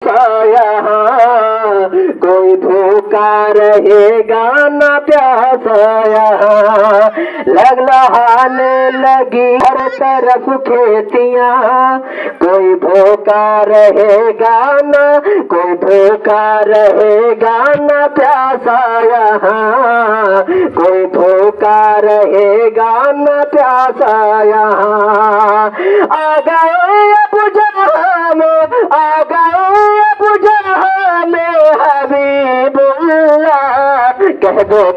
यहाँ कोई भूखा रहेगा न प्यासा यहाँ लहलहाने लगी हर तरफ खेतियाँ कोई भूखा रहेगा न कोई भूखा रहेगा न प्यासा यहाँ कोई भूखा रहेगा न प्यासा यहाँ आ गए अब जहाँ में आ गए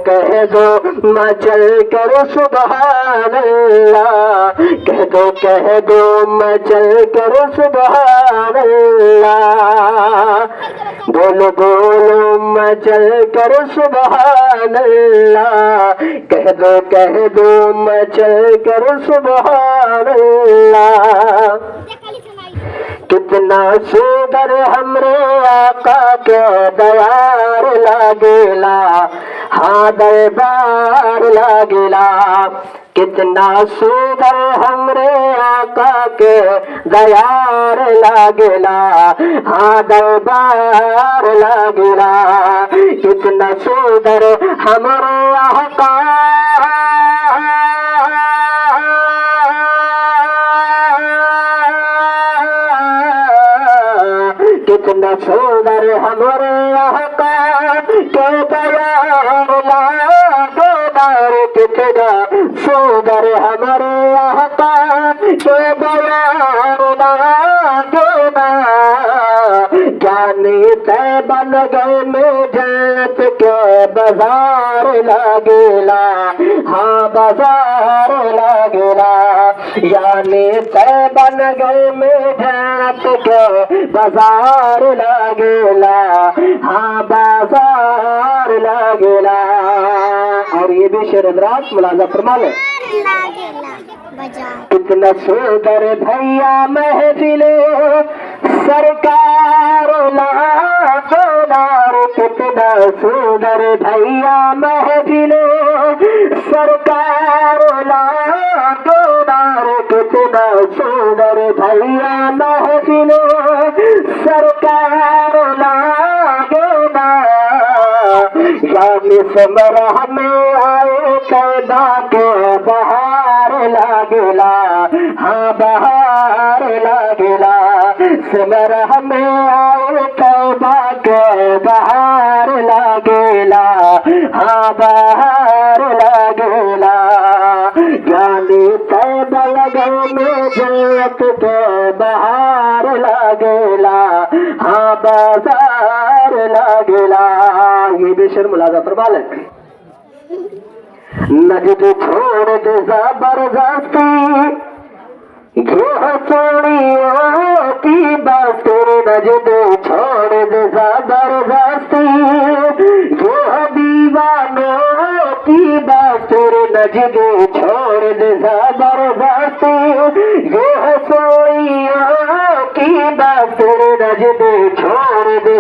कह दो मचल कर सुभान अल्लाह कह दो मचल कर सुभान अल्लाह बोलो बोलो मचल कर सुभान अल्लाह कह दो मचल कर सुभान अल्लाह कितना सुंदर हमरे आका के दयार लागेला हाँ दरबार लागेला कितना सुंदर हमरे आका के दयार लागेला हाँ दरबार लागेला कितना सुंदर हमरे आका कितना सुंदर हमारे आका के दयार लागेदार कितना सुंदर हमारे आका के दयार लागेदा ज्ञानी तय बन गए में जन्नत के बाजार लागेला हाँ बाजार लागेला यानी तय बन गए में जन्नत के बाजार लागेला हाँ बाजार लागेला और ये भी शेर रात मुलाजा फरमा ले कितना सुंदर भैया महफिले सरकार लागोदार कितना सुंदर भैया महफिले सरकार लागोदार कितना सुंदर भैया महफिले सरकार लागोदार यानी समर हमें आए कैदा के बहार लागेला हाँ बहार लागेला समर हमें आए कैदा के बहार लागेला हाँ बहार लागेला यानी तय बलगो में जन्नत के बहार लागेला हाँ बाजार लागेला ये भी शेर मुलाजा फरमा ले नजद छोड़ दे जबरदस्ती जो चोरियों की बस्ती नजद छोड़ दे जबरदस्ती जो दीवानों की बस्ती नजद छोड़ दे जबरदस्ती जो चोरियों की बस्ती नजद छोड़ दे